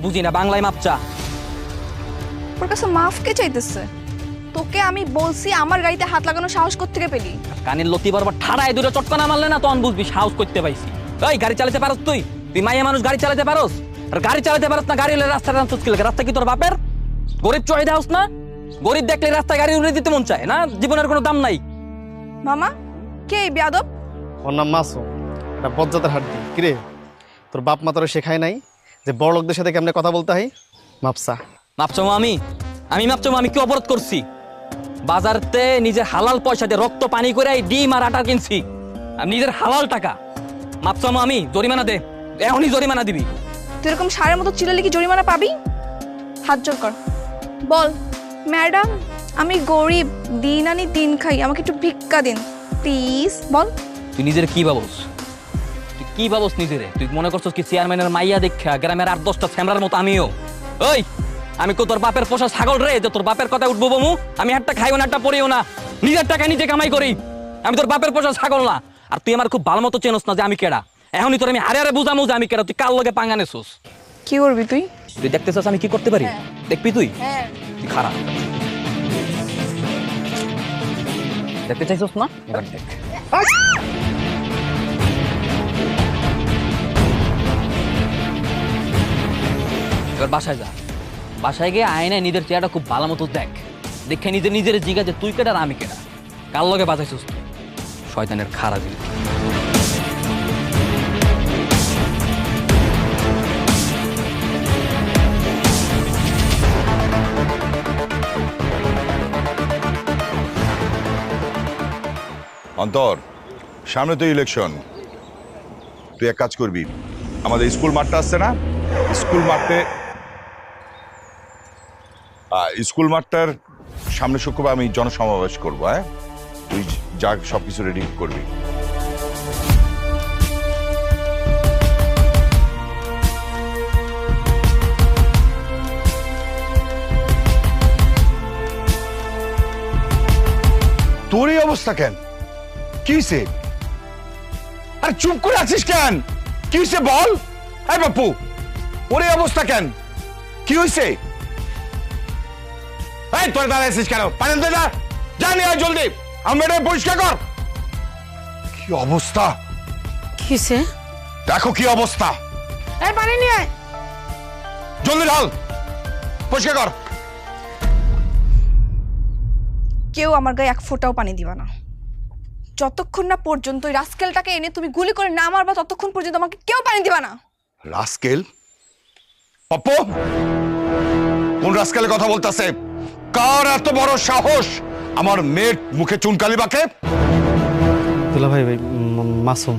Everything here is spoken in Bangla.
বুঝি না, বাংলায় মাপ চা। ওর কাছে মাফ কে চাইতেছে? তোকে আমি বলছি আমার গাড়িতে হাত লাগানো সাহস কোত্থেকে পেলি? কানের লতি বরাবর ঠাড়ায় দুটো চটকানা মারলে না তখন বুঝবি সাহস করতে পাইছি। এই গাড়ি চালাতে পারস তুই? তুই মাইয়া মানুষ গাড়ি চালাতে পারস? আর গাড়ি চালাতে পারস না, গাড়ি হলে রাস্তাটা চুচকি লাগে। রাস্তা কি তোর বাপের? গরিব চড়াই দেওস না? গরিব দেখলে রাস্তায় গাড়ি উড়ে দিতে মন চায় না? জীবনের কোনো দাম নাই। মামা কে এই বেয়াদব? ওর নাম মাসুম, এটা বজ্জাতের হাড্ডি। কিরে, তোর বাপ মা তোরা শেখায় নাই যে বড় লোকদের সাথে কেমনে কথা বলতে হয়? মাপসা মাপচামো আমি মাপচামো আমি কি অপরাধ করছি? বাজারতে নিজের হালাল পয়সা দিয়ে রক্ত পানি করে এই ডিম আর আটা কিনছি, আর নিজের হালাল টাকা। মাপচামো আমি, জরিমানা দে, এখনই জরিমানা দিবি। তুই এরকম সারের মতো চিল্লালে কি জরিমানা পাবি? হাত জোর কর, বল ম্যাডাম আমি গরিব, দিন আনি দিন খাই, আমাকে একটু ভিক্ষা দিন প্লিজ, বল। তুই নিজের কি ভাবস? তুই কি ভাবস নিজেরে? তুই মনে করছস কি চেয়ারম্যানের মাইয়া দেখা গ্রামের 8-10টা ছ্যামরার মতো আমিও? ওই আমি কো তোর বাপের পোষা ছাগল রে যে তোর বাপের কথা উঠবো বমু? আমি একটা খাইও না একটা পড়িও না, নিজের টাকা নিজে কামাই করি। আমি তোর বাপের পোষা ছাগল না। আর তুই আমার খুব ভালো মতো চেনস না যে আমি কেডা। এখনই তোর আমি হারে হারে বুঝামু যে আমি কেডা। তুই কার লগে পাঙ্গা নেছস? কি করবি তুই? তুই দেখতেছস আমি কি করতে পারি? দেখবি তুই? হ্যাঁ তুই খারাপ দেখতে চাইছস না? এবার দেখ। এবার বাসায় যা, বাসায় গিয়ে আয়নায় নিজের চেহারাটা খুব ভালো মতো দেখ। দেখে নিজের জিগা যে তুই কেডা আর আমি কেডা। কার লগে বাজাইছস তুই? শয়তানের খারাপ দিল। অন্তর, সামনে তো ইলেকশন। তুই এক কাজ করবি, আমাদের স্কুল মাঠটা আসছে না, স্কুল মাঠটার সামনে শুক্রবার আমি জনসমাবেশ করবো। হ্যাঁ, তুই যা সবকিছু রেডি করবি। তোর এই অবস্থা কেন? কি হয়েছে? আরে চুপ করে আছিস কেন? কি হয়েছে বল। এই বাপু, ওর এই অবস্থা কেন? কি হয়েছে? এই তোর দাঁড়ায় আছিস কেন? পানি দে না, জানি আয় জলদি, আমরা পরিষ্কার কর। কি অবস্থা কিসে? দেখো কি অবস্থা। এই পানি নিয়ে আয়। জলদি ঢাল, পরিষ্কার কর। কেউ আমার গায়ে এক ফোঁটাও পানি দিবা না। যতক্ষণ না পর্যন্ত ওই রাস্কেলটাকে এনে তুমি গুলি করে না মারবা ততক্ষণ পর্যন্ত আমাকে কেউ পানি দিবা না। রাস্কেল? পপ্পু, কোন রাস্কেলের কথা বলতেছে? কার এত বড় সাহস আমার মেয়ের মুখে চুনকালি বাকে? দুলা ভাই, মাসুম